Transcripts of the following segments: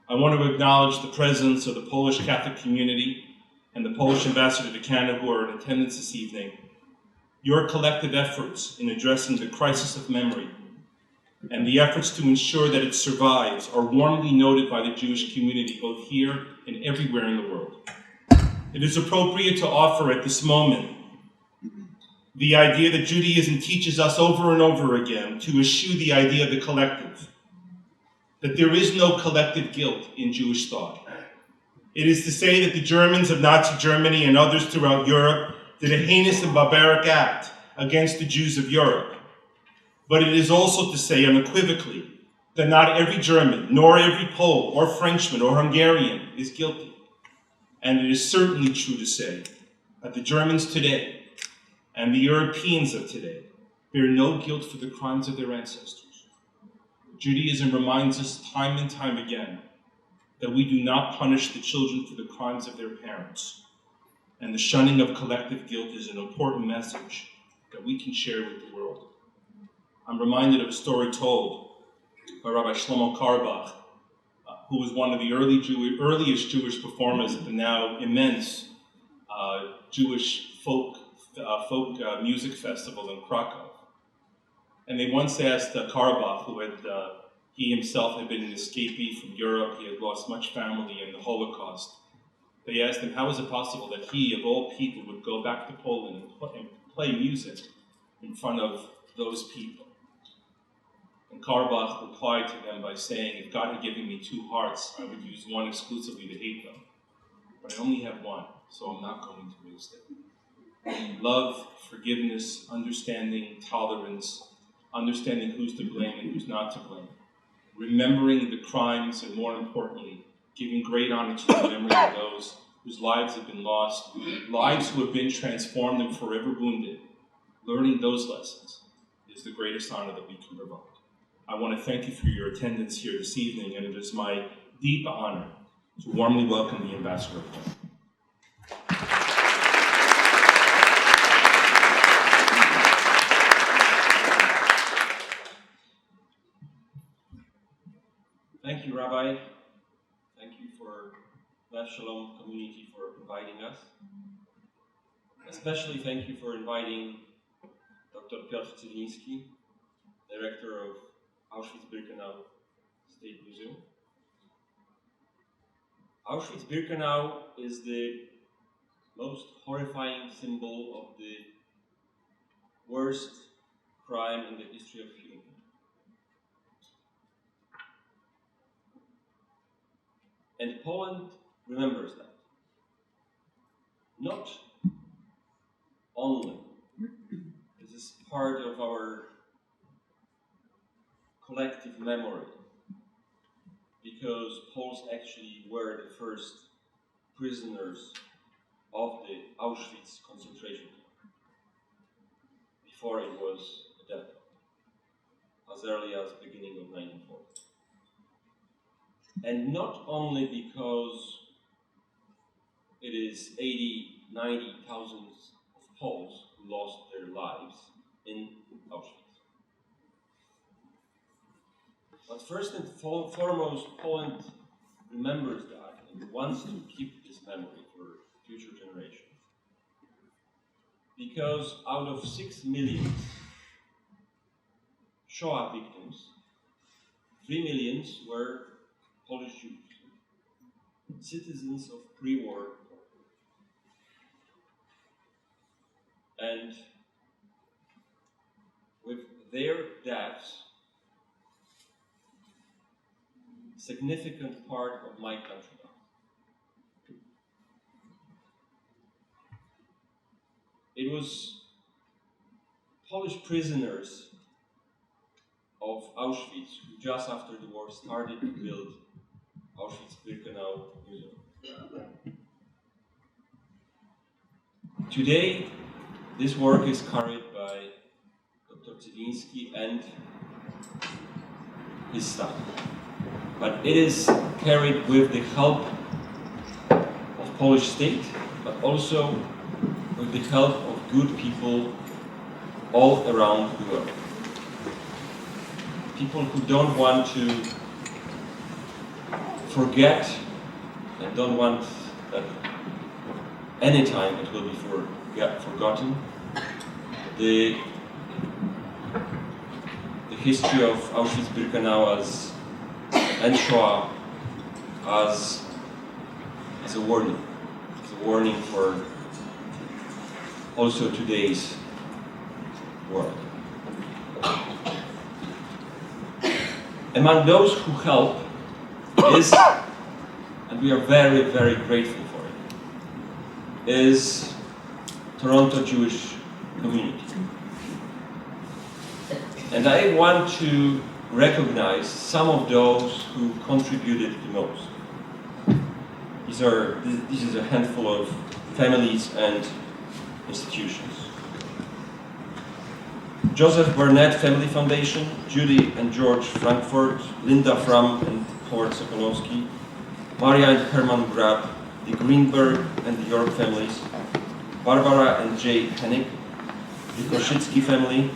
I want to acknowledge the presence of the Polish Catholic community and the Polish ambassador to Canada who are in attendance this evening. Your collective efforts in addressing the crisis of memory and the efforts to ensure that it survives are warmly noted by the Jewish community, both here and everywhere in the world. It is appropriate to offer at this moment the idea that Judaism teaches us over and over again to eschew the idea of the collective, that there is no collective guilt in Jewish thought. It is to say that the Germans of Nazi Germany and others throughout Europe did a heinous and barbaric act against the Jews of Europe. But it is also to say unequivocally that not every German, nor every Pole, or Frenchman, or Hungarian is guilty. And it is certainly true to say that the Germans today and the Europeans of today bear no guilt for the crimes of their ancestors. Judaism reminds us time and time again that we do not punish the children for the crimes of their parents. And the shunning of collective guilt is an important message that we can share with the world. I'm reminded of a story told by Rabbi Shlomo Carlebach, who was one of the earliest Jewish performers at the now immense Jewish folk music festival in Krakow. And they once asked Carlebach, who he himself had been an escapee from Europe, he had lost much family in the Holocaust. They asked him, how is it possible that he, of all people, would go back to Poland and play music in front of those people? And Carlebach replied to them by saying, if God had given me two hearts, I would use one exclusively to hate them. But I only have one, so I'm not going to waste it. Love, forgiveness, understanding, tolerance, understanding who's to blame and who's not to blame. Remembering the crimes, and more importantly, giving great honor to the memory of those whose lives have been lost, lives who have been transformed and forever wounded. Learning those lessons is the greatest honor that we can provide. I want to thank you for your attendance here this evening, and it is my deep honor to warmly welcome the Ambassador. Thank you, Rabbi. Thank you for Beth Sholom community for inviting us. Especially thank you for inviting Dr. Piotr Cywinski, Director of Auschwitz-Birkenau State Museum. Auschwitz-Birkenau is the most horrifying symbol of the worst crime in the history of humanity. And Poland remembers that. Not only. This is part of our collective memory, because Poles actually were the first prisoners of the Auschwitz concentration camp, before it was a death, as early as the beginning of 1940. And not only because it is 90,000 of Poles who lost their lives in Auschwitz. But first and foremost, Poland remembers that and wants to keep this memory for future generations. Because out of 6 million Shoah victims, 3 million were Polish Jews, citizens of pre-war Poland. And with their deaths, a significant part of my country died. It was Polish prisoners of Auschwitz who just after the war started to build Auschwitz-Birkenau Museum. Today, this work is carried by Dr. Cywinski and his staff. But it is carried with the help of Polish state, but also with the help of good people all around the world. People who don't want to forget and don't want that any time it will be forgotten the history of Auschwitz-Birkenau and Shoah as a warning. It's a warning for also today's world. Among those who help is, and we are very, very grateful for it, is Toronto Jewish community. And I want to recognize some of those who contributed the most. This is a handful of families and institutions. Joseph Burnett Family Foundation, Judy and George Frankfurt, Linda Fram and Howard Sokolowski, Maria and Herman Grab, the Greenberg and the York families, Barbara and Jay Hennig, the Koszycki family,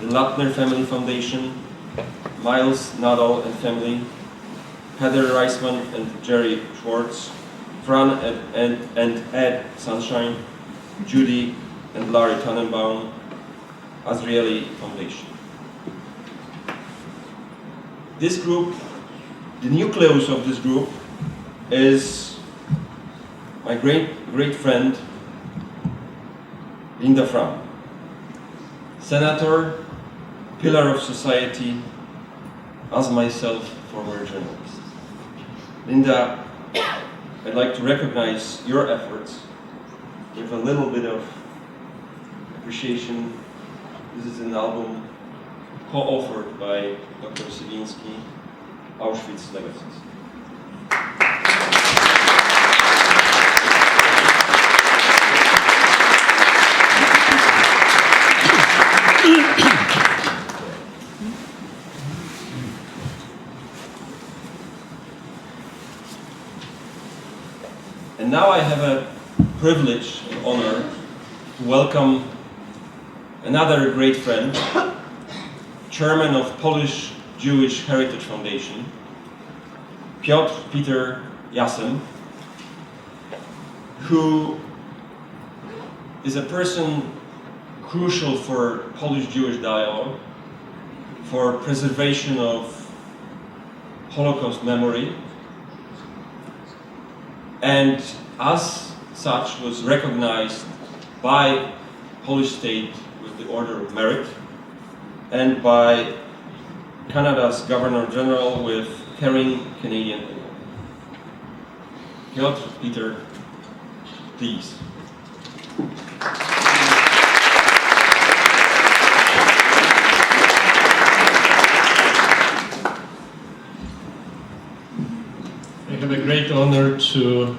the Lattner Family Foundation, Miles Nadal and family, Heather Reisman and Jerry Schwartz, Fran and Ed Sunshine, Judy and Larry Tannenbaum, Azrieli Foundation. This group, the nucleus of this group is my great friend Linda Fram, senator, pillar of society, as myself, former journalist. Linda, I'd like to recognize your efforts with a little bit of appreciation. This is an album co-authored by Dr. Cywinski, Auschwitz Legacies. And now I have a privilege and honor to welcome another great friend, chairman of Polish Jewish Heritage Foundation, Peter Jassem, who is a person crucial for Polish-Jewish dialogue, for preservation of Holocaust memory, and as such was recognized by Polish state with the Order of Merit and by Canada's Governor General with Caring Canadian Award. Peter, please. I have a great honor to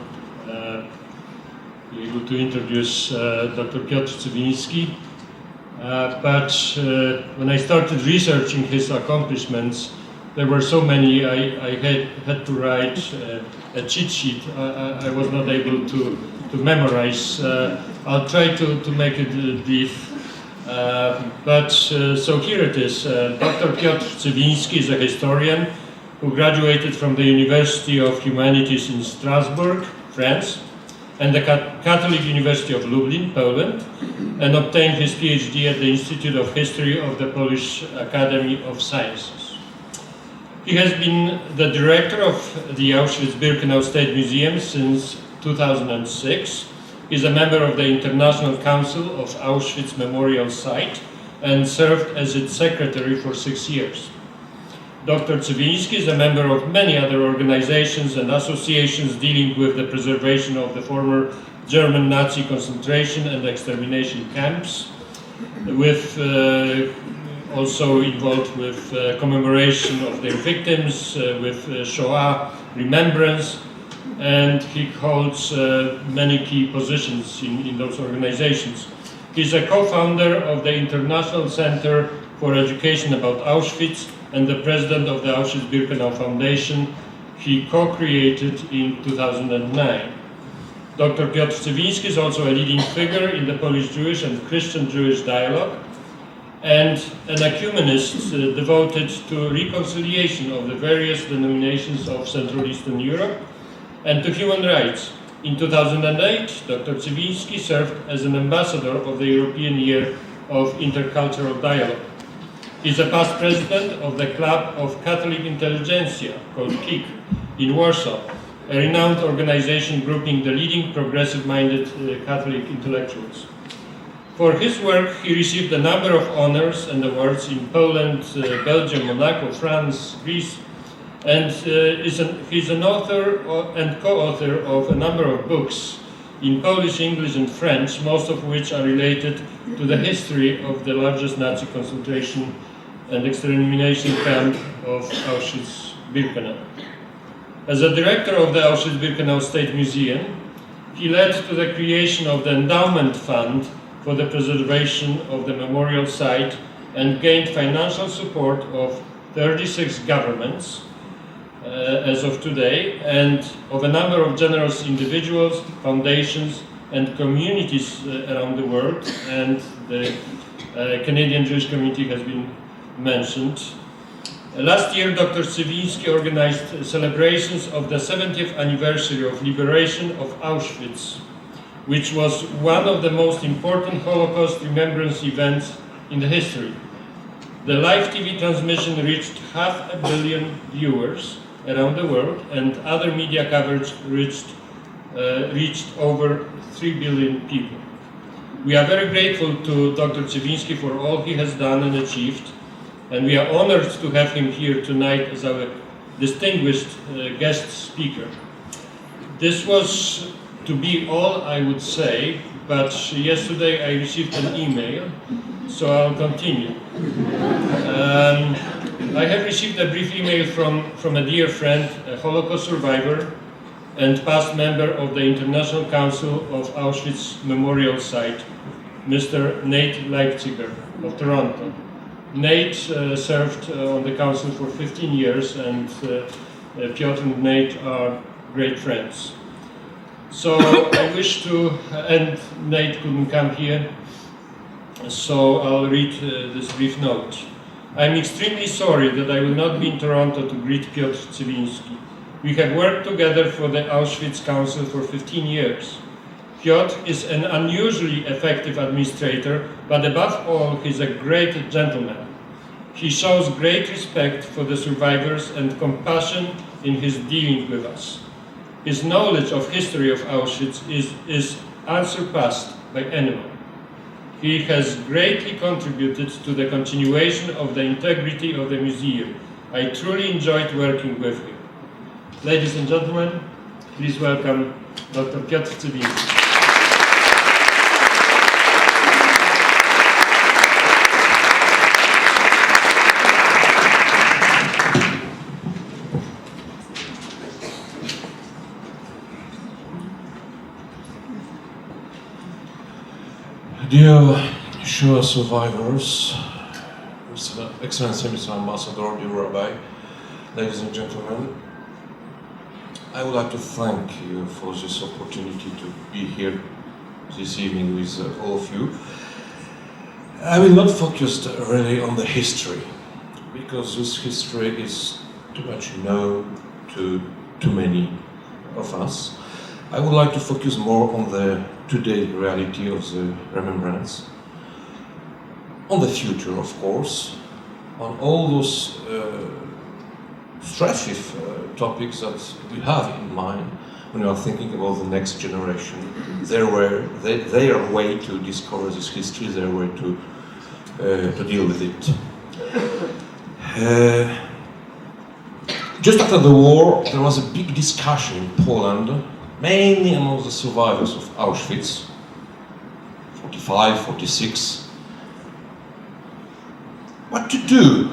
be able to introduce Dr. Piotr Cywinski. But when I started researching his accomplishments, there were so many I had to write a cheat sheet. I was not able to memorize. I'll try to make it brief. So here it is. Dr. Piotr Cywinski is a historian who graduated from the University of Humanities in Strasbourg, France, and the Catholic University of Lublin, Poland, and obtained his PhD at the Institute of History of the Polish Academy of Sciences. He has been the director of the Auschwitz-Birkenau State Museum since 2006. He is a member of the International Council of Auschwitz Memorial Site and served as its secretary for 6 years. Dr. Cywinski is a member of many other organizations and associations dealing with the preservation of the former German Nazi concentration and extermination camps, also involved with commemoration of their victims, with Shoah remembrance, and he holds many key positions in those organizations. He's a co-founder of the International Center for Education about Auschwitz and the president of the Auschwitz-Birkenau Foundation he co-created in 2009. Dr. Piotr Cywinski is also a leading figure in the Polish Jewish and Christian Jewish dialogue. and an ecumenist devoted to reconciliation of the various denominations of Central Eastern Europe and to human rights. In 2008, Dr. Cywinski served as an ambassador of the European Year of Intercultural Dialogue. He's a past president of the Club of Catholic Intelligentsia, called KIK, in Warsaw, a renowned organization grouping the leading progressive-minded Catholic intellectuals. For his work, he received a number of honors and awards in Poland, Belgium, Monaco, France, Greece, and he's an author and co-author of a number of books in Polish, English, and French, most of which are related to the history of the largest Nazi concentration and extermination camp of Auschwitz-Birkenau. As a director of the Auschwitz-Birkenau State Museum, he led to the creation of the endowment fund for the preservation of the memorial site and gained financial support of 36 governments as of today, and of a number of generous individuals, foundations, and communities around the world, and the Canadian Jewish community has been mentioned. Last year, Dr. Cywinski organized celebrations of the 70th anniversary of liberation of Auschwitz, which was one of the most important Holocaust remembrance events in the history. The live TV transmission reached 500 million viewers around the world, and other media coverage reached over 3 billion people. We are very grateful to Dr. Cywinski for all he has done and achieved, and we are honored to have him here tonight as our distinguished guest speaker. This was to be all I would say, but yesterday I received an email, so I'll continue. I have received a brief email from a dear friend, a Holocaust survivor and past member of the International Council of Auschwitz Memorial Site, Mr. Nate Leipziger of Toronto. Nate served on the council for 15 years, and Piotr and Nate are great friends. So I wish to, and Nate couldn't come here, so I'll read this brief note. I'm extremely sorry that I will not be in Toronto to greet Piotr Cywinski. We have worked together for the Auschwitz Council for 15 years. Piotr is an unusually effective administrator, but above all, he's a great gentleman. He shows great respect for the survivors and compassion in his dealing with us. His knowledge of history of Auschwitz is unsurpassed by anyone. He has greatly contributed to the continuation of the integrity of the museum. I truly enjoyed working with him. Ladies and gentlemen, please welcome Dr. Piotr Cywinski. Dear Shoah survivors, Mr. Excellency, Mr. Ambassador, dear Rabbi, ladies and gentlemen, I would like to thank you for this opportunity to be here this evening with all of you. I will not focus really on the history, because this history is too much known to too many of us. I would like to focus more on the today reality of the remembrance, on the future, of course, on all those stressful topics that we have in mind when we are thinking about the next generation, their way to discover this history, their way to deal with it. Just after the war, there was a big discussion in Poland, mainly among the survivors of Auschwitz, 45, 46, what to do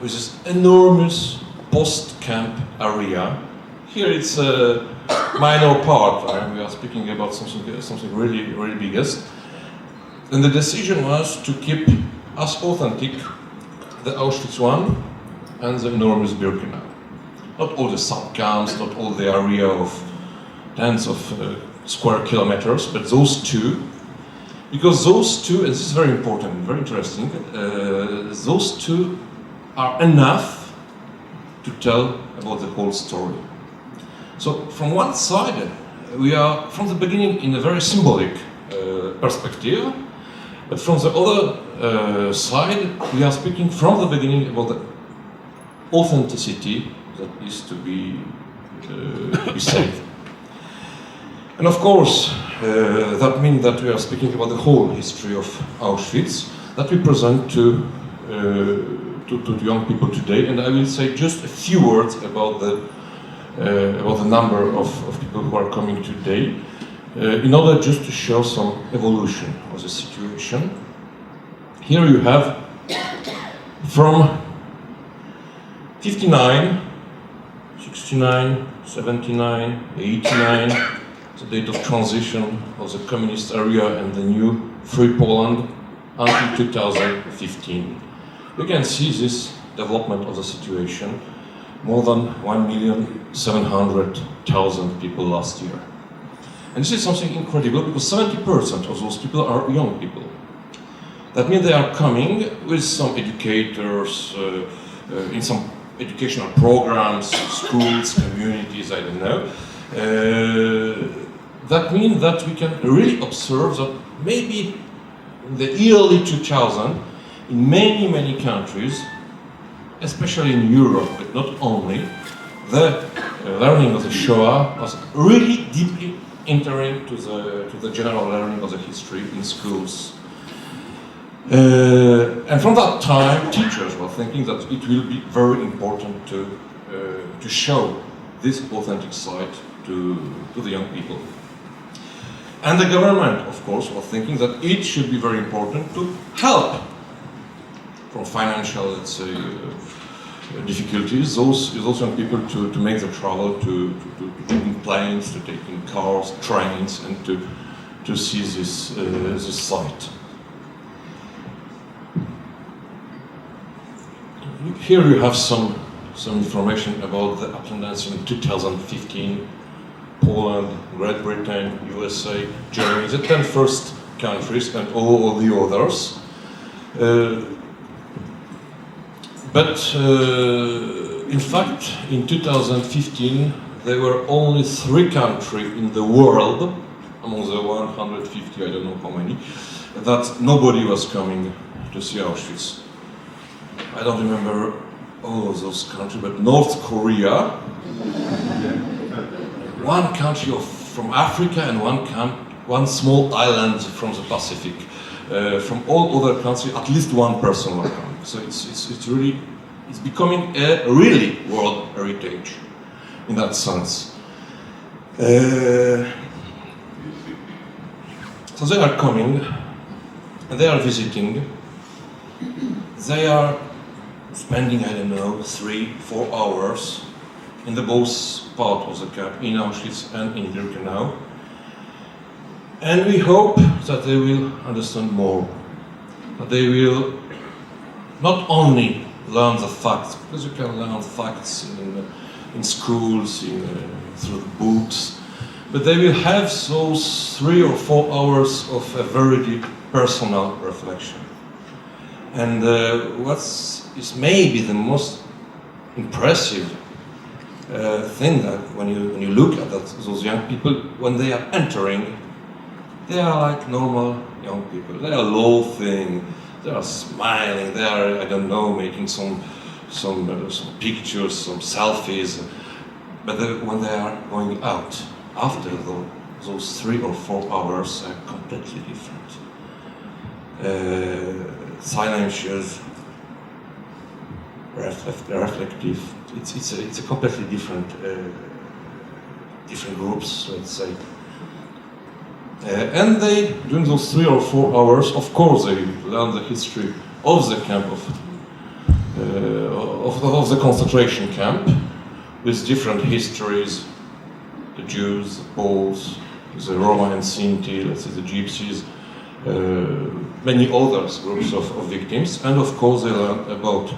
with this enormous post-camp area. Here it's a minor part, right? We are speaking about something really, really biggest. And the decision was to keep as authentic the Auschwitz one and the enormous Birkenau. Not all the sub-camps, not all the area of tens of square kilometers, but those two. Because those two, and this is very important, very interesting, those two are enough to tell about the whole story. So from one side, we are from the beginning in a very symbolic perspective, but from the other side, we are speaking from the beginning about the authenticity that is to be saved. And of course, that means that we are speaking about the whole history of Auschwitz that we present to young people today. And I will say just a few words about the number of people who are coming today, in order just to show some evolution of the situation. Here you have from 59, 69, 79, 89, the date of transition of the communist area and the new free Poland until 2015. You can see this development of the situation. More than 1,700,000 people last year. And this is something incredible because 70% of those people are young people. That means they are coming with some educators, in some educational programs, schools, communities, I don't know. That means that we can really observe that maybe in the early 2000s, in many countries, especially in Europe, but not only, the learning of the Shoah was really deeply entering to the general learning of the history in schools. And from that time, teachers were thinking that it will be very important to show this authentic side to the young people. And the government, of course, was thinking that it should be very important to help from financial, let's say, difficulties, those young people to make the travel, to taking planes, to taking cars, trains, and to see this site. Here you have some information about the attendance in 2015. Poland, Great Britain, USA, Germany, the 10 first countries, and all the others. But in fact, in 2015, there were only 3 countries in the world, among the 150, I don't know how many, that nobody was coming to see Auschwitz. I don't remember all of those countries, but North Korea, one country from Africa, and one small island from the Pacific. From all other countries, at least one person will come. So it's becoming a really world heritage in that sense. So they are coming, and they are visiting. They are spending, I don't know, 3-4 hours in the both part of the camp, in Auschwitz and in Birkenau. And we hope that they will understand more, that they will not only learn the facts, because you can learn facts in schools, through the books, but they will have those 3 or 4 hours of a very deep personal reflection. And what is maybe the most impressive thing that when you look at those young people, when they are entering, they are like normal young people. They are laughing, they are smiling, they are, I don't know, making some pictures, some selfies. But when they are going out, after those 3 or 4 hours, are completely different. Silencious, reflective. It's a completely different groups, let's say. And they, during those 3 or 4 hours, of course, they learn the history of the camp, of the concentration camp, with different histories: the Jews, the Poles, the Roma and Sinti, let's say the Gypsies, many other groups of victims, and of course they learn about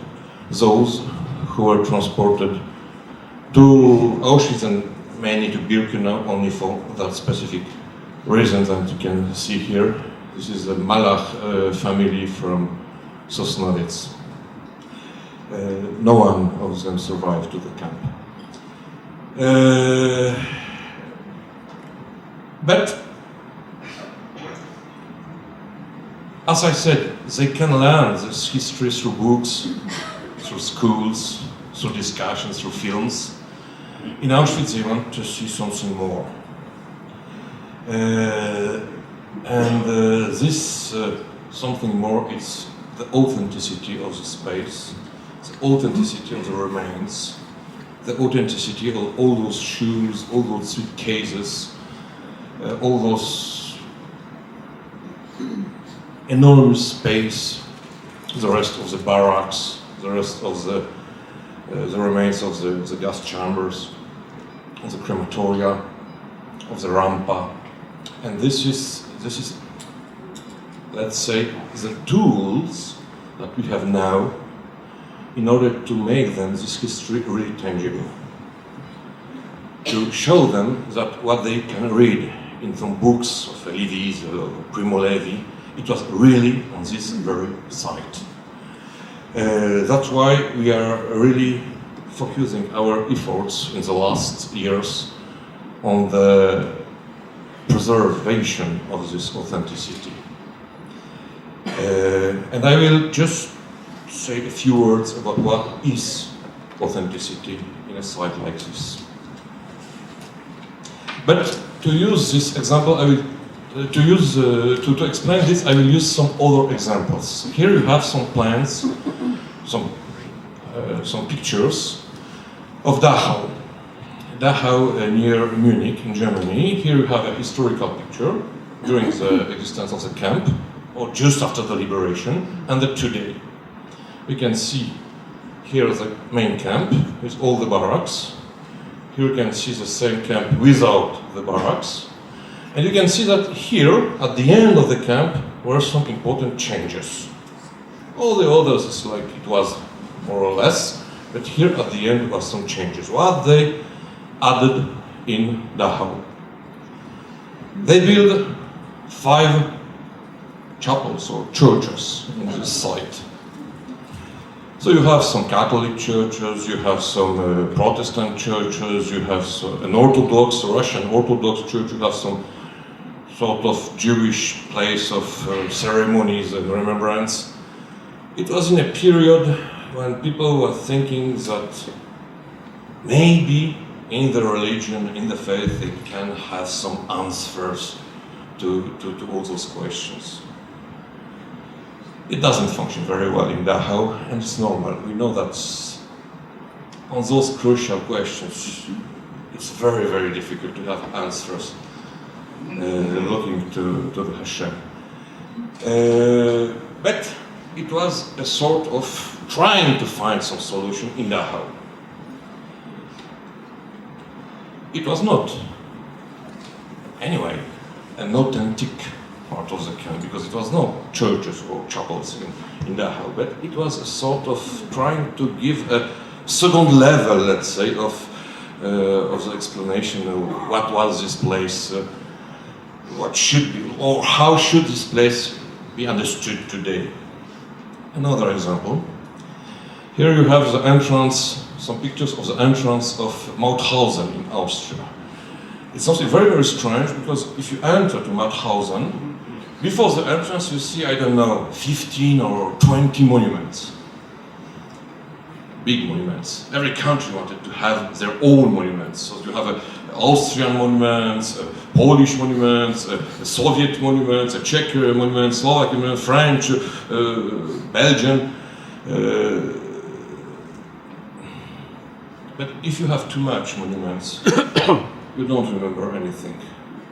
those who were transported to Auschwitz and many to Birkenau only for that specific reason that you can see here. This is the Malach family from Sosnowiec. No one of them survived to the camp. But, as I said, they can learn this history through books, through schools, through discussions, through films. In Auschwitz, they want to see something more. This something more is the authenticity of the space, the authenticity of the remains, the authenticity of all those shoes, all those suitcases, all those enormous space, the rest of the barracks, the rest of the remains of the gas chambers, of the crematoria, of the rampa. And this is, let's say, the tools that we have now in order to make them, this history, really tangible. To show them that what they can read in some books of Levy's or Primo Levi, it was really on this very site. That's why we are really focusing our efforts in the last years on the preservation of this authenticity. And I will just say a few words about what is authenticity in a site like this. But to use this example, I will to explain this, I will use some other examples. Here you have some plans, some pictures of Dachau. Dachau near Munich in Germany. Here you have a historical picture during the existence of the camp, or just after the liberation, and the today. We can see here the main camp with all the barracks. Here you can see the same camp without the barracks. And you can see that here, at the end of the camp, were some important changes. All the others is like it was more or less, but here at the end was some changes. What they added in Dachau? They built 5 chapels or churches in this site. So you have some Catholic churches, you have some Protestant churches, you have an Orthodox, Russian Orthodox church, you have some sort of Jewish place of ceremonies and remembrance. It was in a period when people were thinking that maybe in the religion, in the faith, they can have some answers to all those questions. It doesn't function very well in Dachau, and it's normal. We know that on those crucial questions, it's very, very difficult to have answers looking to the Hashem. But it was a sort of trying to find some solution in Dachau. It was not, anyway, an authentic part of the camp, because it was no churches or chapels in Dachau, but it was a sort of trying to give a second level, let's say, of the explanation of what was this place, what should be, or how should this place be understood today. Another example. Here you have the entrance, some pictures of the entrance of Mauthausen in Austria. It's something very, very strange, because if you enter to Mauthausen, before the entrance you see, I don't know, 15 or 20 monuments. Big monuments. Every country wanted to have their own monuments. So you have Austrian monuments, Polish monuments, Soviet monuments, Czech monuments, Slovak monuments, French, Belgian. But if you have too much monuments, you don't remember anything.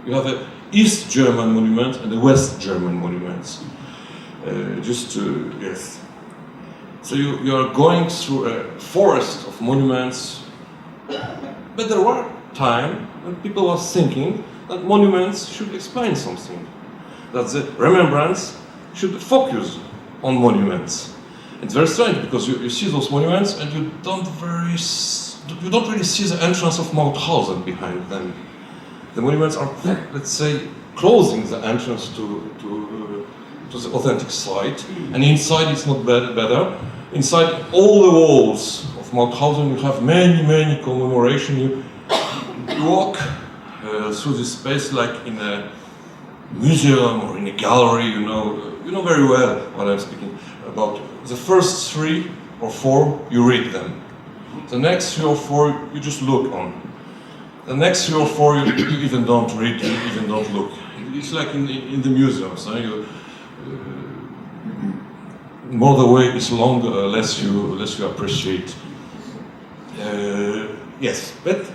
You have an East German monument and a West German monument. Yes. So you are going through a forest of monuments, but there were times when people were thinking that monuments should explain something, that the remembrance should focus on monuments. It's very strange, because you see those monuments and you don't really see the entrance of Mauthausen behind them. The monuments are, let's say, closing the entrance to to the authentic site, and inside it's not better. Inside all the walls of Mauthausen you have many commemoration. You walk through this space like in a museum or in a gallery. You know very well what I'm speaking about. The first 3 or 4 you read them. The next 3 or 4 you just look on. The next 3 or 4 you even don't read, you even don't look. It's like in the museums. More the way is long, less you appreciate. Yes, but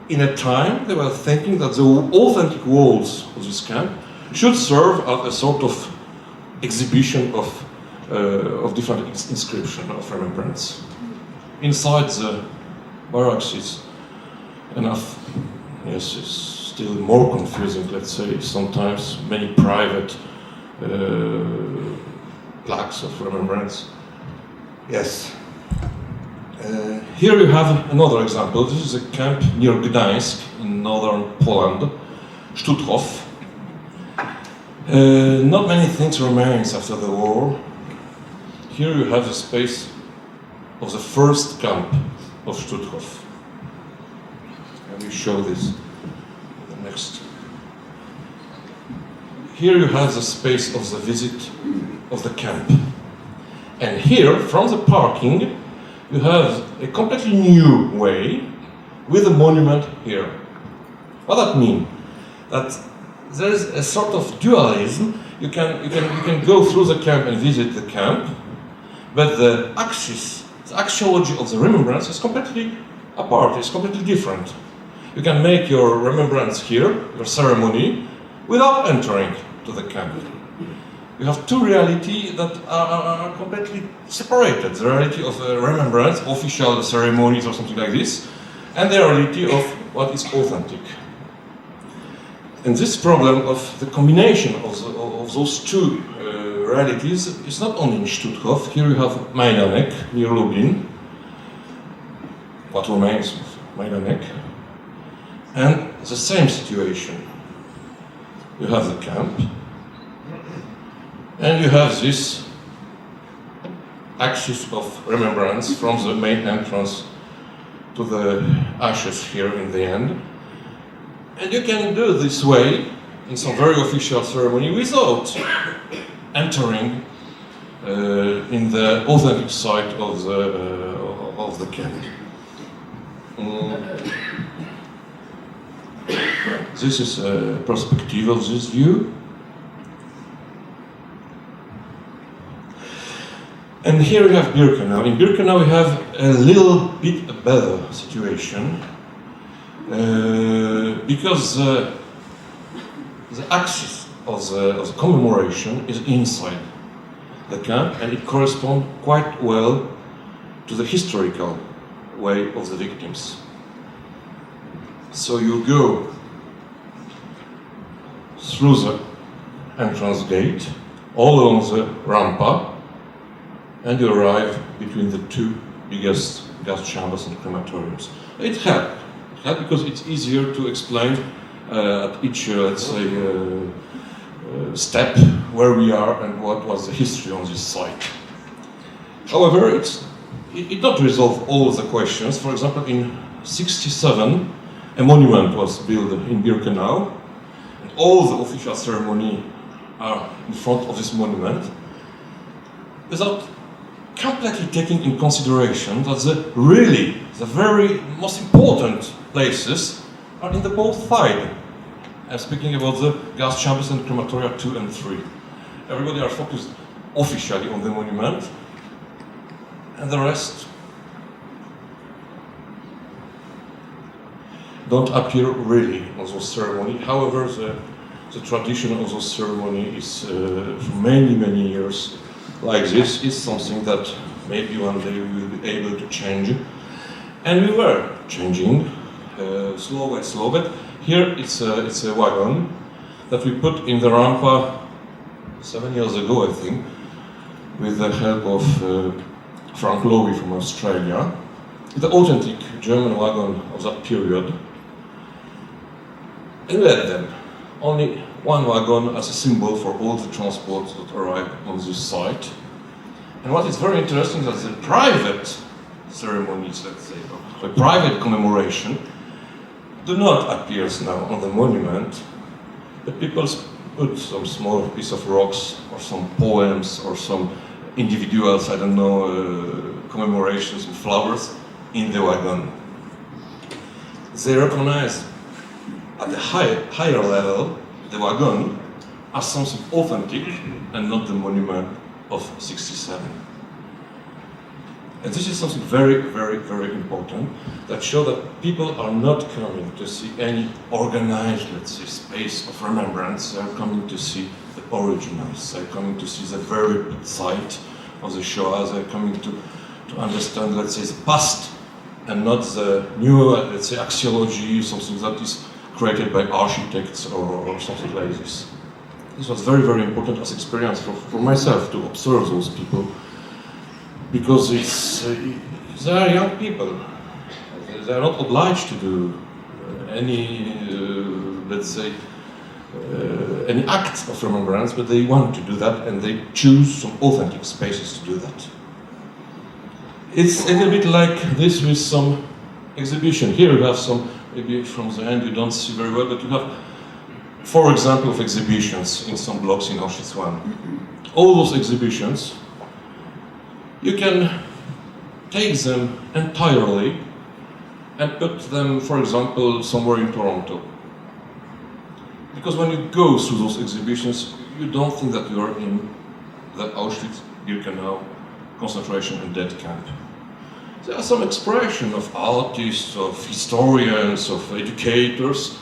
in a time they were thinking that the authentic walls of this camp should serve as a sort of exhibition of different inscription of remembrance. Inside the barracks is enough. Yes, it's still more confusing. Let's say sometimes many private plaques of remembrance. Yes. Here you have another example. This is a camp near Gdańsk in northern Poland, Stutthof. Not many things remains after the war. Here you have the space of the first camp of Stutthof. Let me show this. Next. Here you have the space of the visit of the camp. And here, from the parking, you have a completely new way with a monument here. What does that mean? That there is a sort of dualism. You can go through the camp and visit the camp, but the axis, the axiology of the remembrance is completely apart, it's completely different. You can make your remembrance here, your ceremony, without entering to the camp. You have two realities that are completely separated. The reality of remembrance, official ceremonies or something like this, and the reality of what is authentic. And this problem of the combination of those two realities is not only in Stutthof. Here you have Majdanek, near Lublin, what remains of Majdanek, and the same situation. You have the camp, and you have this axis of remembrance from the main entrance to the ashes here in the end. And you can do this way in some very official ceremony without entering in the authentic site of the camp. This is a perspective of this view. And here we have Birkenau. In Birkenau we have a little bit better situation because the axis of the commemoration is inside the camp, and it corresponds quite well to the historical way of the victims. So you go through the entrance gate, all along the rampa, and you arrive between the two biggest gas chambers and crematoriums. It helps because it's easier to explain at each, let's say, step where we are and what was the history on this site. However, it not resolve all the questions. For example, in '67, a monument was built in Birkenau, and all the official ceremony are in front of this monument, without completely taking in consideration that the very most important places are in the both sides. I'm speaking about the gas chambers and crematoria 2 and 3. Everybody are focused officially on the monument, and the rest don't appear really on those ceremony. However, the tradition of those ceremony is for many years like this. Is something that maybe one day we will be able to change. And we were changing slow by slow, but here it's a wagon that we put in the rampa 7 years ago, I think, with the help of Frank Lowy from Australia. The authentic German wagon of that period. And we had them. Only one wagon as a symbol for all the transports that arrive on this site. And what is very interesting is that the private ceremonies, let's say, the private commemoration, do not appear now on the monument, but people put some small piece of rocks or some poems or some individuals, I don't know, commemorations and flowers in the wagon. They recognize at the higher level the wagon as something authentic and not the monument of 67. And this is something very, very, very important that shows that people are not coming to see any organized, let's say, space of remembrance. They are coming to see the originals. They are coming to see the very site of the Shoah. They are coming to understand, let's say, the past and not the new, let's say, axiology, something that is created by architects or something like this. This was very, very important as experience for myself to observe those people, because they are young people. They are not obliged to do any, let's say, any act of remembrance, but they want to do that, and they choose some authentic spaces to do that. It's a little bit like this with some exhibition. Here you have some, maybe from the end you don't see very well, but you have 4 examples of exhibitions in some blocks in Auschwitz I. All those exhibitions, you can take them entirely and put them, for example, somewhere in Toronto. Because when you go through those exhibitions, you don't think that you are in the Auschwitz-Birkenau concentration and death camp. There are some expression of artists, of historians, of educators,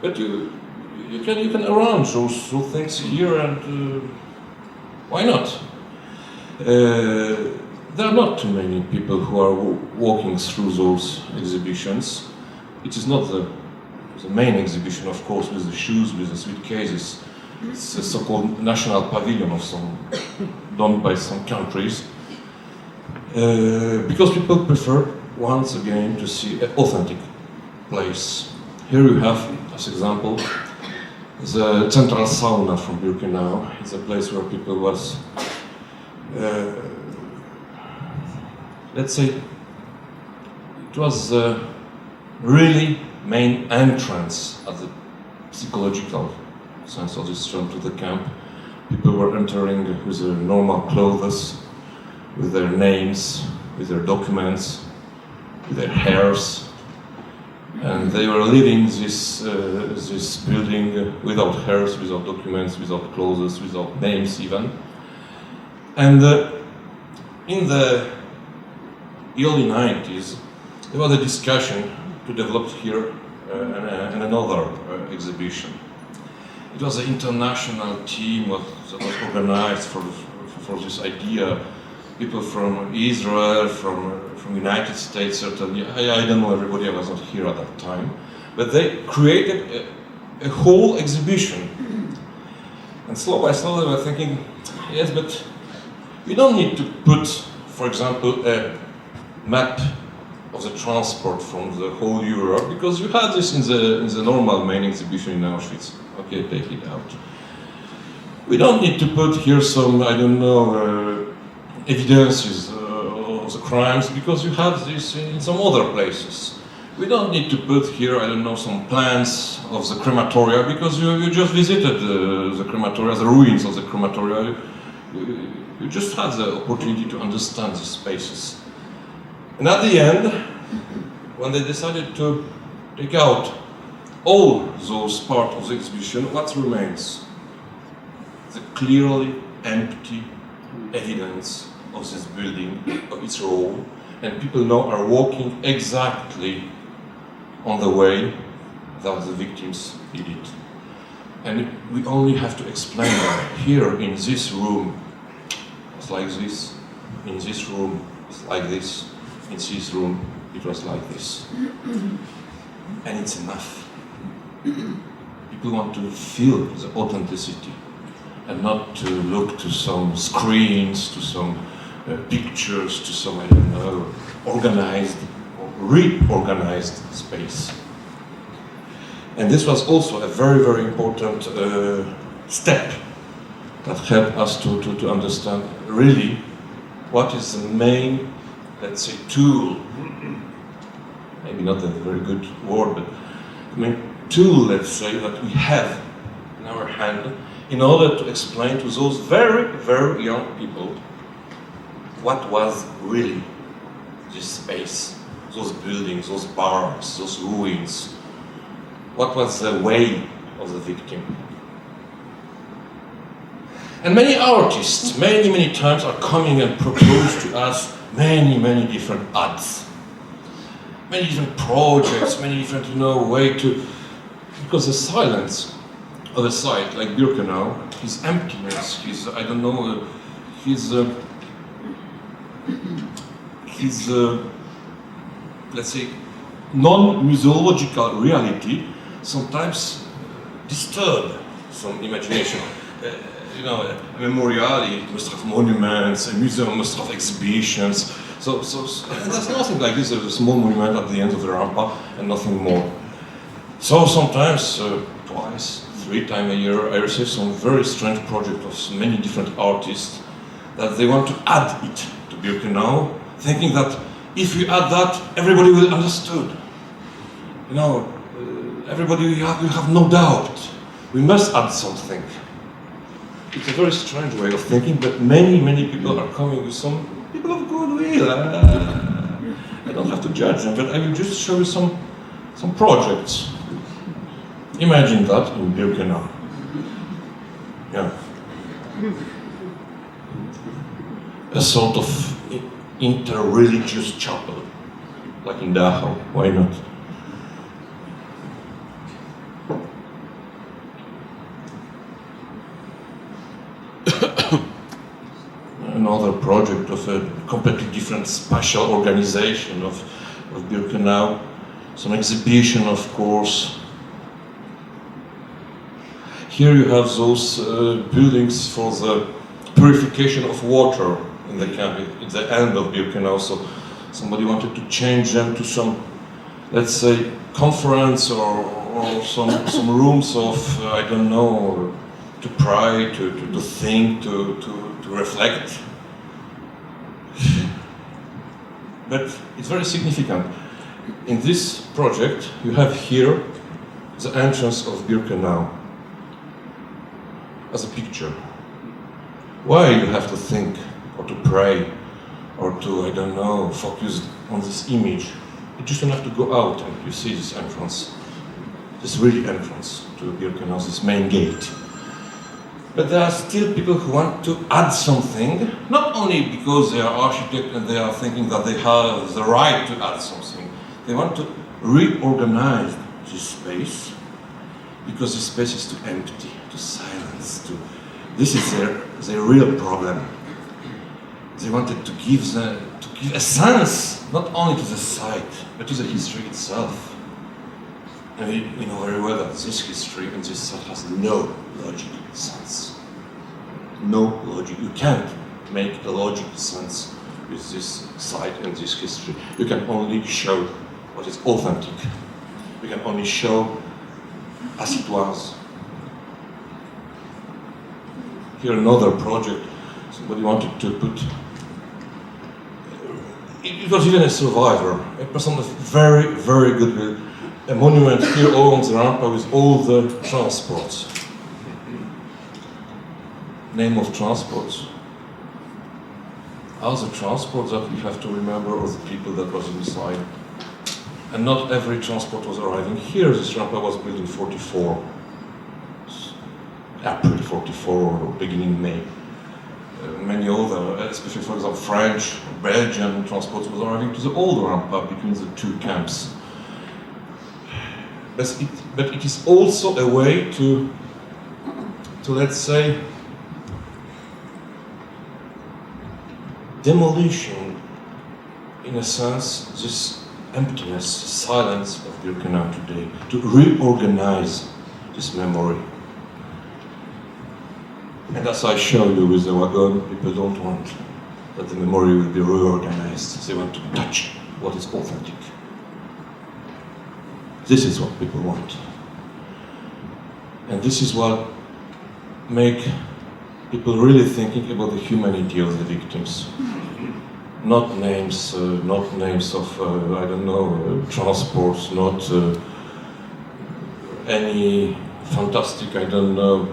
but you can arrange those things here, and why not? There are not too many people who are walking through those exhibitions. It is not the main exhibition, of course, with the shoes, with the suitcases. It's a so-called national pavilion of some, done by some countries. Because people prefer, once again, to see an authentic place. Here you have, as example, the central sauna from Birkenau. It's a place where people was, let's say, it was the really main entrance at the psychological sense of this term to the camp. People were entering with their normal clothes, with their names, with their documents, with their hairs, and they were leaving this building without hairs, without documents, without clothes, without names even. And in the early 90s, there was a discussion to develop here another exhibition. It was an international team that was organized for this idea. People from Israel, from United States, certainly. I don't know everybody, I was not here at that time. But they created a whole exhibition. And slow by slow they were thinking, yes, but we don't need to put, for example, a map of the transport from the whole Europe, because you had this in the normal main exhibition in Auschwitz. Okay, take it out. We don't need to put here some, I don't know, evidences of the crimes, because you have this in some other places. We don't need to put here, I don't know, some plans of the crematoria, because you just visited the crematoria, the ruins of the crematoria. You just had the opportunity to understand these spaces. And at the end, when they decided to take out all those parts of the exhibition, what remains? The clearly empty evidence of this building, of its role, and people now are walking exactly on the way that the victims did it. And we only have to explain that here in this room, it's like this, in this room, it's like this, in this room, it was like this. And it's enough. People want to feel the authenticity and not to look to some screens, to some pictures, to some, I don't know, organized or reorganized space. And this was also a very, very important step that helped us to understand really what is the main, let's say, tool, maybe not a very good word, but the main tool, let's say, that we have in our hand in order to explain to those very, very young people what was really this space, those buildings, those barns, those ruins, what was the way of the victim. And many artists, many times are coming and propose to us many different ads, many different projects, many different, way to, because the silence of a site like Birkenau, his emptiness, his, I don't know, his let's say, non-museological reality sometimes disturb some imagination. A memorial must have monuments, a museum must have exhibitions. So there's nothing like this, there's a small monument at the end of the rampa and nothing more. So sometimes, twice, 3 times a year, I receive some very strange project of many different artists that they want to add it to Birkenau, thinking that if we add that, everybody will understood. Everybody will have no doubt. We must add something. It's a very strange way of thinking, but many people are coming with some people of goodwill. I don't have to judge them, but I will just show you some projects. Imagine that in Birkenau. Yeah. A sort of inter-religious chapel, like in Dachau, why not? Another project of a completely different spatial organization of Birkenau, some exhibition, of course. Here you have those buildings for the purification of water in the camp. It's the end of Birkenau, so somebody wanted to change them to some, let's say, conference or some rooms of, I don't know, to pray, to think, to reflect. But it's very significant. In this project, you have here the entrance of Birkenau as a picture. Why you have to think or to pray or to, I don't know, focus on this image? You just don't have to go out and you see this entrance, this really entrance to Birkenau, this main gate. But there are still people who want to add something, not only because they are architects and they are thinking that they have the right to add something. They want to reorganize this space because the space is too empty, too silence. This is their real problem. They wanted to give a sense not only to the site but to the history itself. And we know very well that this history and this site has no logical sense. No logic. You can't make a logical sense with this site and this history. You can only show what is authentic. You can only show as it was. Here another project, somebody wanted to put, it was even a survivor, a person of very, very good will, a monument here along the rampa with all the transports. Name of transports. Are the transports that we have to remember or the people that was inside? And not every transport was arriving here. This rampa was built in 44. April 44 or beginning May. Many other, especially for example French, Belgian transports was arriving to the old rampa between the two camps. But it is also a way to let's say, demolition, in a sense, this emptiness, silence of Birkenau today, to reorganize this memory. And as I show you with the wagon, people don't want that the memory will be reorganized. They want to touch what is authentic. This is what people want. And this is what make people really thinking about the humanity of the victims. Not names of, I don't know, transports, not any fantastic, I don't know,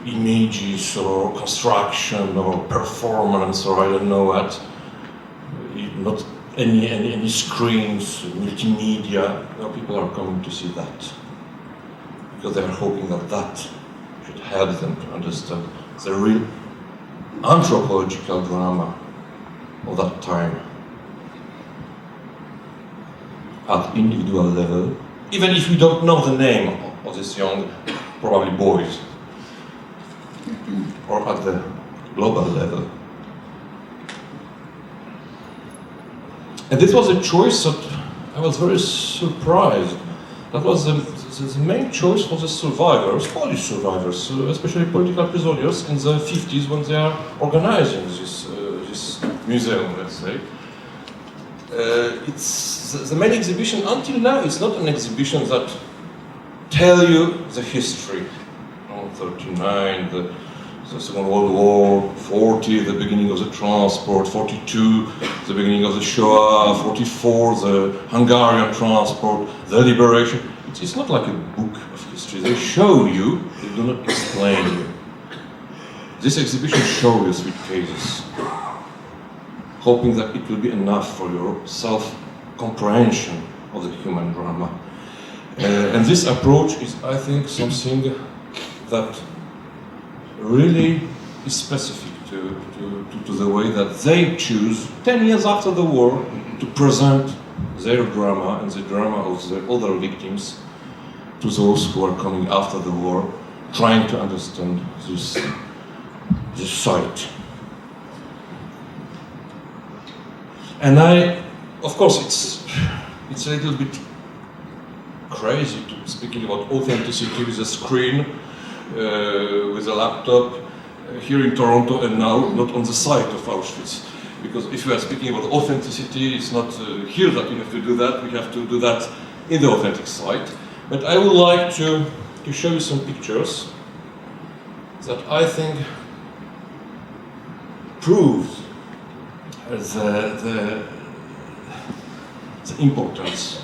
images or construction or performance or I don't know what, not any screens, multimedia. No, people are coming to see that because they are hoping that that should help them to understand the real anthropological drama of that time at individual level, even if we don't know the name of these young, probably boys, or at the global level. And this was a choice that I was very surprised. That was the main choice for the survivors, Polish survivors, especially political prisoners in the 50s when they are organizing this museum, let's say. It's the main exhibition until now. It's not an exhibition that tell you the history. 39, the Second World War, 40, the beginning of the transport, 42, the beginning of the Shoah, 44, the Hungarian transport, the liberation. It's not like a book of history. They show you, they do not explain you. This exhibition shows you Suitcases, hoping that it will be enough for your self-comprehension of the human drama. And this approach is, I think, something that really is specific to the way that they choose, 10 years after the war, to present their drama and the drama of the other victims to those who are coming after the war, trying to understand this site. And of course, it's a little bit crazy to speaking about authenticity with a screen, with a laptop, here in Toronto and now not on the site of Auschwitz. Because if you are speaking about authenticity, it's not here that you have to do that, we have to do that in the authentic site. But I would like to show you some pictures that I think proves the importance,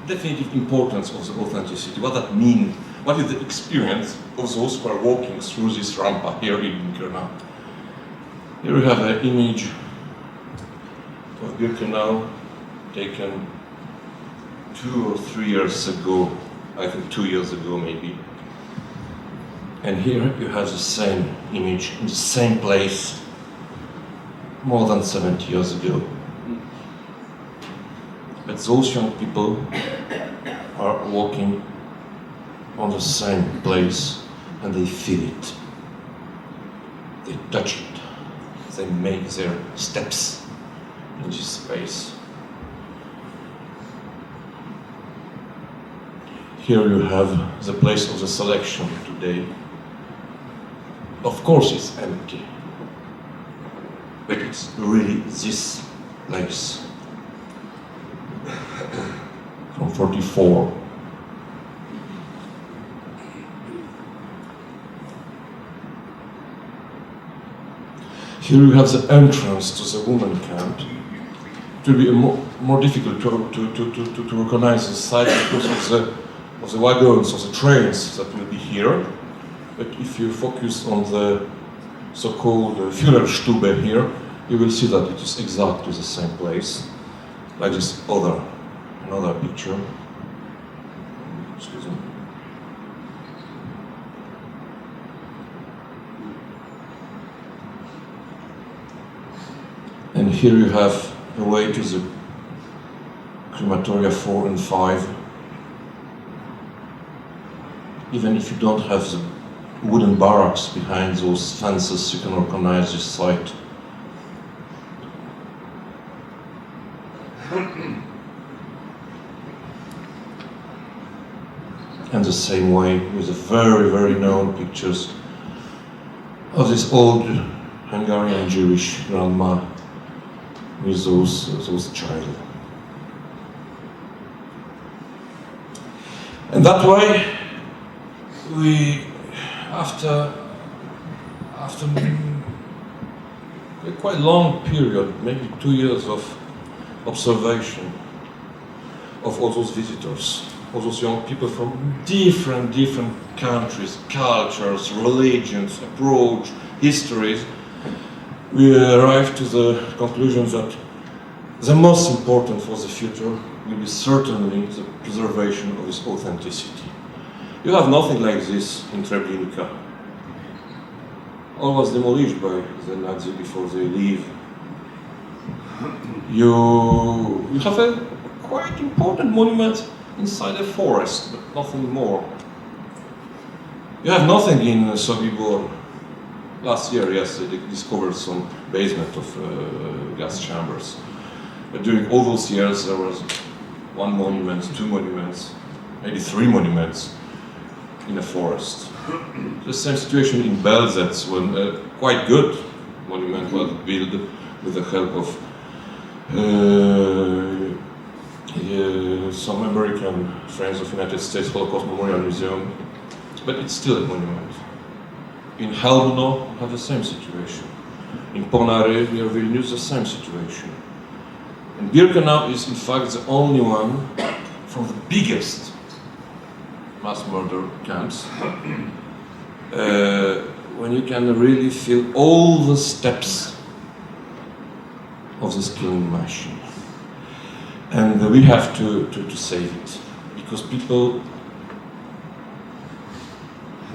the definitive importance of the authenticity, what that means, what is the experience of those who are walking through this rampa here in Birkenau. Here we have an image of Birkenau taken 2 or 3 years ago, I think 2 years ago maybe. And here you have the same image in the same place more than 70 years ago. But those young people are walking on the same place and they feel it. They touch it. They make their steps in this space. Here you have the place of the selection today. Of course it's empty, but it's really this place from 44. Here you have the entrance to the women camp. It will be more difficult to recognize the site because of the wagons, of the trains that will be here. But if you focus on the so-called Führerstube here, you will see that it is exactly the same place, like this another picture. Excuse me. And here you have a way to the crematoria 4 and 5. Even if you don't have the wooden barracks behind those fences, you can recognize this site. And the same way with the very, very known pictures of this old Hungarian Jewish grandma with those child. And that way, we, after a quite long period, maybe 2 years of observation of all those visitors, all those young people from different countries, cultures, religions, approach, histories, we arrived to the conclusion that the most important for the future will be certainly the preservation of its authenticity. You have nothing like this in Treblinka. All was demolished by the Nazis before they leave. You have a quite important monument inside a forest, but nothing more. You have nothing in Sobibor. Last year, yes, they discovered some basement of gas chambers. But during all those years, there was 1 monument, 2 monuments, maybe 3 monuments in a forest. The same situation in Belzec, when a quite good monument was built with the help of some American friends of the United States Holocaust Memorial Museum, but it's still a monument. In Chełmno, we have the same situation. In Ponary, near Vilnius, the same situation. And Birkenau is in fact the only one from the biggest mass murder camps when you can really feel all the steps of this killing machine. And we have to save it, because people,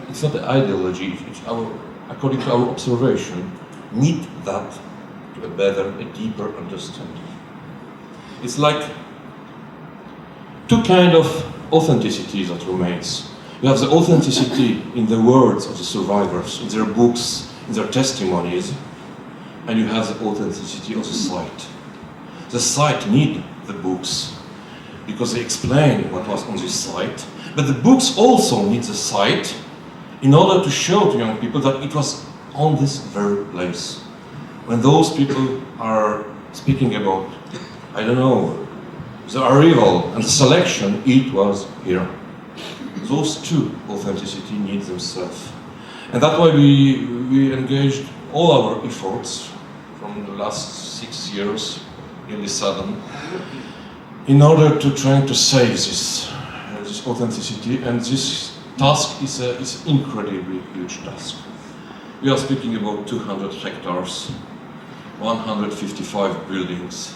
it's not the ideology, it's according to our observation, need that to a better, a deeper understanding. It's like 2 kinds of authenticity that remains. You have the authenticity in the words of the survivors, in their books, in their testimonies, and you have the authenticity of the site. The site need the books, because they explain what was on this site, but the books also need the site in order to show to young people that it was on this very place. When those people are speaking about, I don't know, the arrival and the selection, it was here. Those 2 authenticity need themselves. And that's why we engaged all our efforts from the last 6 years, nearly 7, in order to try to save this authenticity, and this task is an incredibly huge task. We are speaking about 200 hectares, 155 buildings,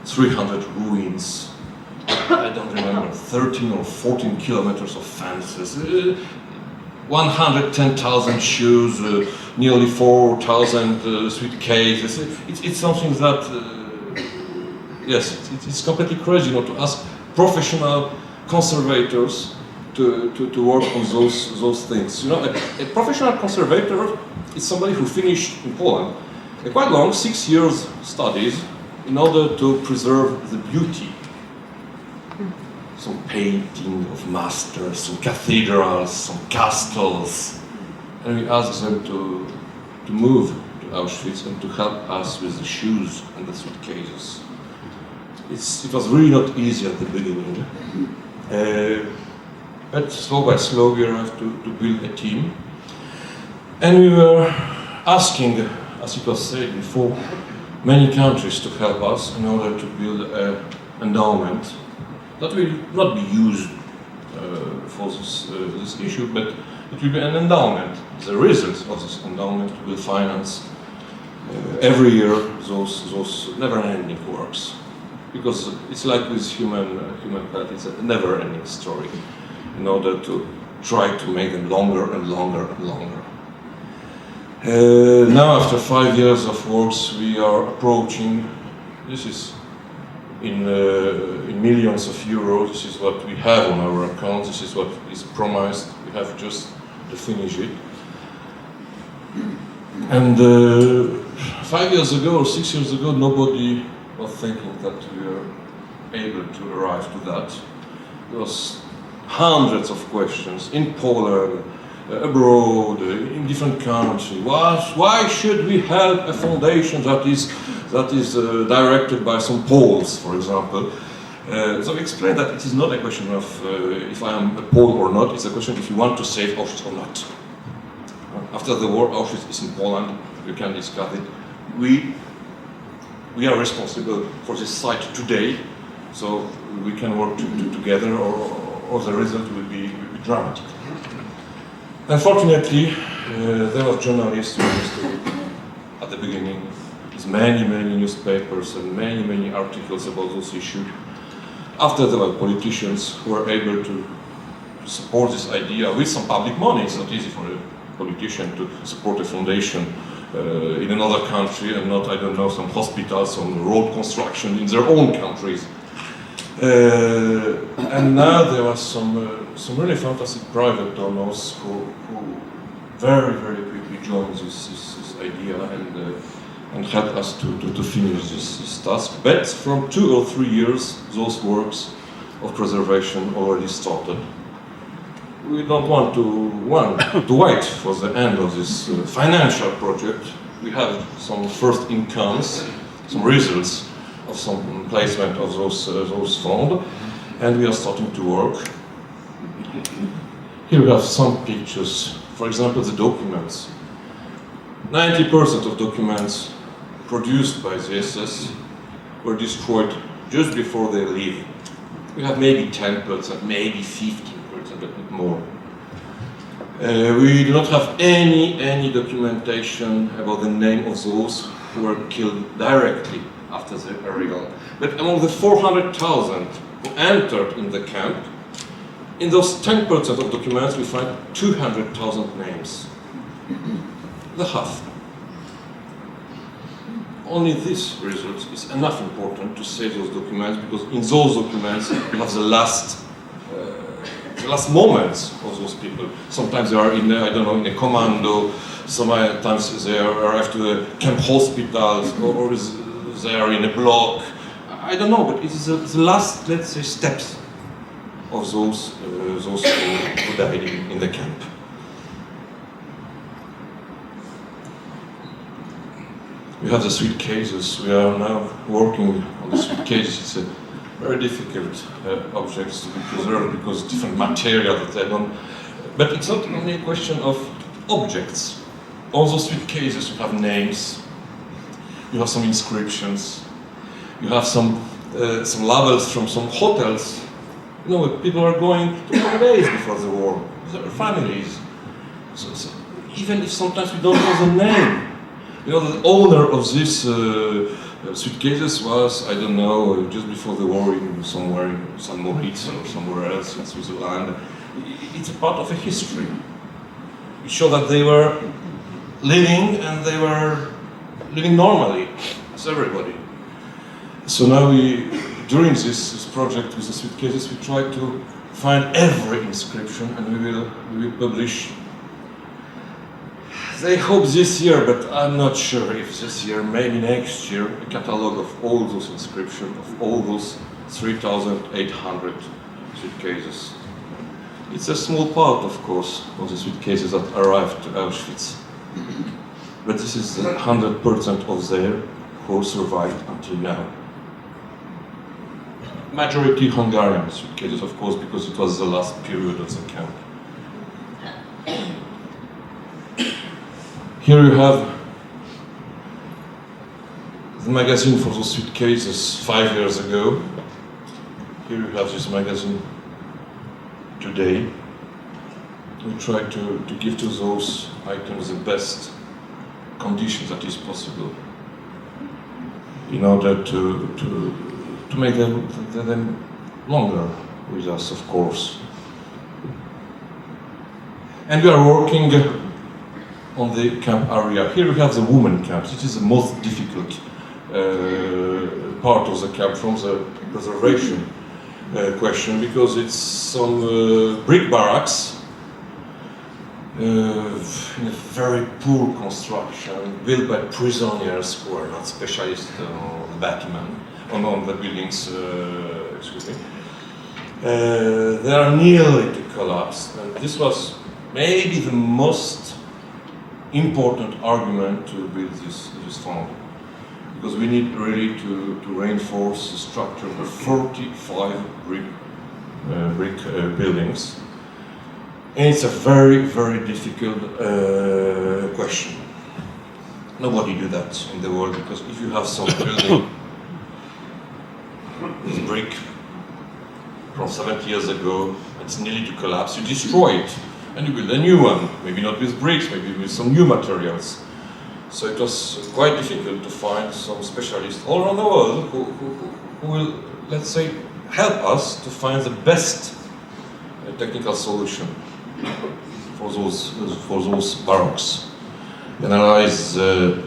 300 ruins, I don't remember, 13 or 14 kilometers of fences, 110,000 shoes, nearly 4,000 suitcases. It's something that, yes, it's completely crazy, to ask professional conservators to work on those things. A professional conservator is somebody who finished in Poland a quite long 6 years studies in order to preserve the beauty. Some painting of masters, some cathedrals, some castles. And we asked them to move to Auschwitz and to help us with the shoes and the suitcases. It was really not easy at the beginning. But slow by slow we arrived to build a team. And we were asking, as it was said before, many countries to help us in order to build an endowment that will not be used for this issue, but it will be an endowment. The results of this endowment will finance every year those never-ending works. Because it's like with human health, it's a never-ending story, in order to try to make them longer and longer and longer. Now, after 5 years of works, we are approaching, this is in millions of euros, this is what we have on our account, this is what is promised, we have just to finish it. And 5 years ago or 6 years ago, nobody was thinking that we were able to arrive to that. There was hundreds of questions in Poland, abroad, in different countries. Why should we have a foundation that is directed by some Poles, for example? So we explained that it is not a question of if I am a Pole or not, it's a question if you want to save Auschwitz or not. After the war, Auschwitz is in Poland, you can discuss it. We are responsible for this site today, so we can work together or the result will be dramatic. Unfortunately, there were journalists at the beginning, with many newspapers and many articles about those issues. After there were politicians who were able to support this idea with some public money. It's not easy for a politician to support a foundation in another country and not, I don't know, some hospitals, some road construction in their own countries. And now there was some really fantastic private donors who very quickly joined this idea and helped us to finish this task. But from 2 or 3 years, those works of preservation already started. We don't want to wait for the end of this financial project. We have some first incomes, some results of some placement of those funds, and we are starting to work. Here we have some pictures. For example, the documents. 90% of documents produced by the SS were destroyed just before they leave. We have maybe 10%, maybe 15%, a bit more. We do not have any documentation about the name of those who were killed directly after the burial. But among the 400,000 who entered in the camp, in those 10% of documents we find 200,000 names. The half. Only this result is enough important to save those documents, because in those documents you have the last moments of those people. Sometimes they are in a commando, sometimes they arrive to a camp hospital, or they are in a block. I don't know, but it is the last, let's say, steps of those who died in the camp. We have the suitcases. We are now working on the suitcases. It's a very difficult objects to be preserved because different material that they don't. But it's not only a question of objects. All those suitcases, you have names, you have some inscriptions, you have some labels from some hotels. You know, people are going 2 days before the war with their families. So even if sometimes we don't know the name. You know, the owner of these suitcases was, I don't know, just before the war somewhere in St. Moritz or somewhere else in Switzerland. It's a part of a history. It shows that they were living, and they were living normally, as everybody. So now during this project with the suitcases, we try to find every inscription, and we will publish. They hope this year, but I'm not sure if this year, maybe next year, a catalogue of all those inscriptions, of all those 3,800 suitcases. It's a small part, of course, of the suitcases that arrived to Auschwitz. But this is 100% of them who survived until now. Majority Hungarian suitcases, of course, because it was the last period of the camp. Here you have the magazine for those suitcases 5 years ago. Here you have this magazine today. We try to give to those items the best conditions that is possible in order to make them longer with us, of course. And we are working on the camp area. Here we have the women camps. It is the most difficult part of the camp from the preservation question, because it's some brick barracks in a very poor construction, built by prisoners who are not specialists on the Batman, on the buildings, excuse me. They are nearly to collapse, and this was maybe the most important argument to build this fund. because we need really to reinforce the structure of 45 brick buildings. And it's a very, very difficult question. Nobody do that in the world, because if you have some building with brick from 70 years ago, it's nearly to collapse, you destroy it and you build a new one, maybe not with bricks, maybe with some new materials. So it was quite difficult to find some specialists all around the world who will, let's say, help us to find the best technical solution for those barracks. Analyze the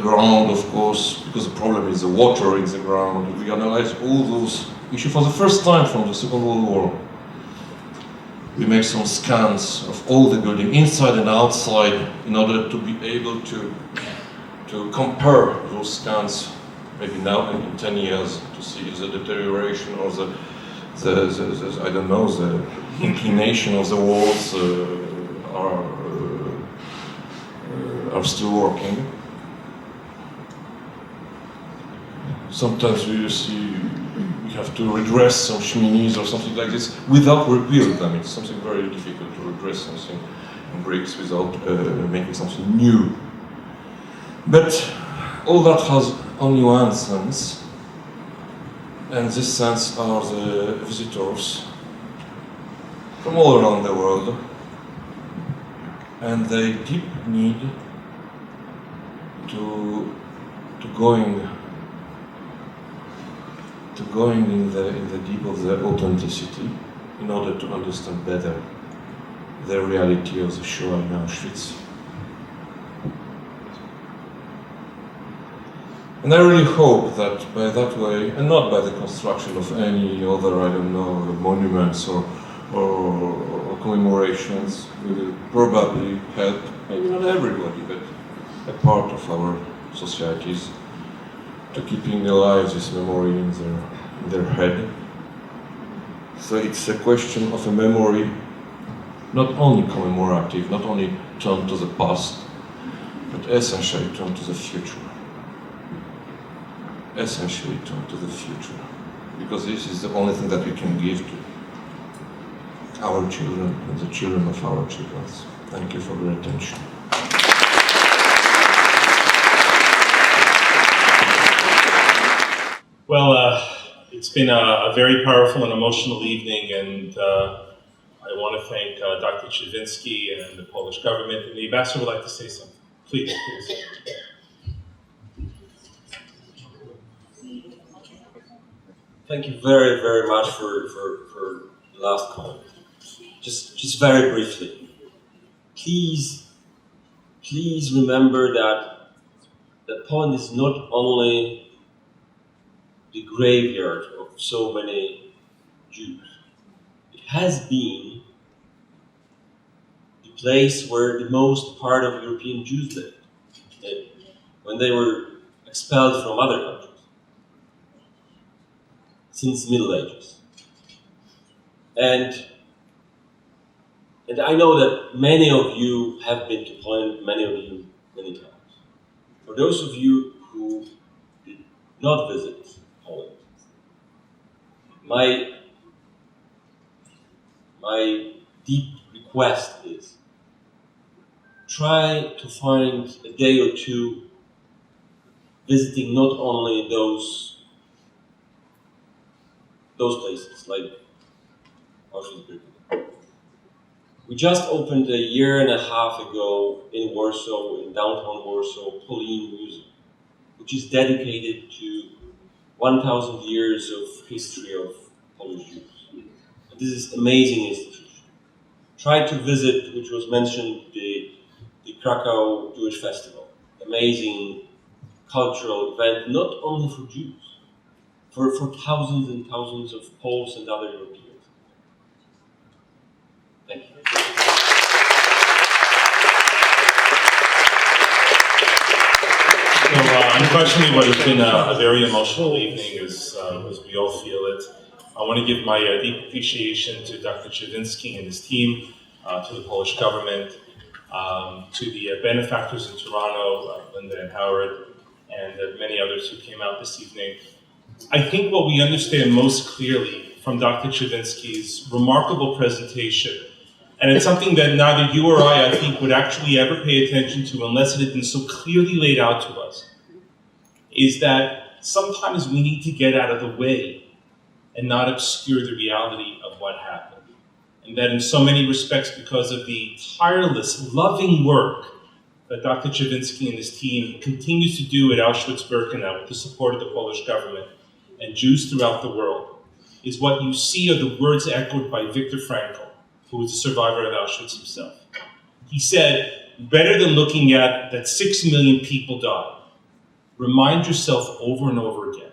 ground, of course, because the problem is the water in the ground. We analyze all those issues for the first time from the Second World War. We make some scans of all the building, inside and outside, in order to be able to compare those scans, maybe now in 10 years, to see if the deterioration or the I don't know, the inclination of the walls are still working. Sometimes we see we have to redress some chimneys or something like this without rebuild them. It's something very difficult to redress something in bricks without making something new. But all that has only one sense, and this sense are the visitors from all around the world, and they deep need to going in the deep of the authenticity in order to understand better the reality of the Shoah in Auschwitz. And I really hope that by that way, and not by the construction of any other, I don't know, monuments or commemorations, we will probably help, maybe not everybody, but a part of our societies to keeping alive this memory in their head. So it's a question of a memory, not only commemorative, not only turned to the past, but essentially turned to the future. Essentially turned to the future. Because this is the only thing that we can give to our children and the children of our children. Thank you for your attention. Well, it's been a very powerful and emotional evening, and I want to thank Dr. Cywinski and the Polish government, and the ambassador would like to say something. Please. Thank you very, very much for the last comment. Just very briefly. Please remember that Poland is not only the graveyard of so many Jews. It has been the place where the most part of European Jews lived, when they were expelled from other countries, since Middle Ages. And I know that many of you have been to Poland, many of you many times. For those of you who did not visit Poland, my deep request is try to find a day or two visiting not only those places like Auschwitz-Birkenau. We just opened a year and a half ago in Warsaw, in downtown Warsaw, Polin Museum, which is dedicated to 1,000 years of history of Polish Jews. And this is an amazing institution. Try to visit, which was mentioned, the Krakow Jewish Festival. Amazing cultural event, not only for Jews, for thousands and thousands of Poles and other Europeans. Thank you. So, unfortunately, what has been a very emotional evening, as we all feel it. I want to give my deep appreciation to Dr. Cywinski and his team, to the Polish government, to the benefactors in Toronto, Linda and Howard, and many others who came out this evening. I think what we understand most clearly from Dr. Cywinski's remarkable presentation, and it's something that neither you or I think, would actually ever pay attention to unless it had been so clearly laid out to us, is that sometimes we need to get out of the way and not obscure the reality of what happened. And that in so many respects, because of the tireless, loving work that Dr. Cywinski and his team continues to do at Auschwitz-Birkenau with the support of the Polish government and Jews throughout the world, is what you see are the words echoed by Viktor Frankl, who was a survivor of Auschwitz himself. He said, better than looking at that 6 million people died, remind yourself over and over again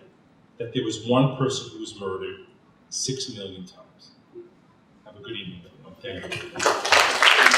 that there was one person who was murdered 6 million times. Have a good evening, everyone. Thank you.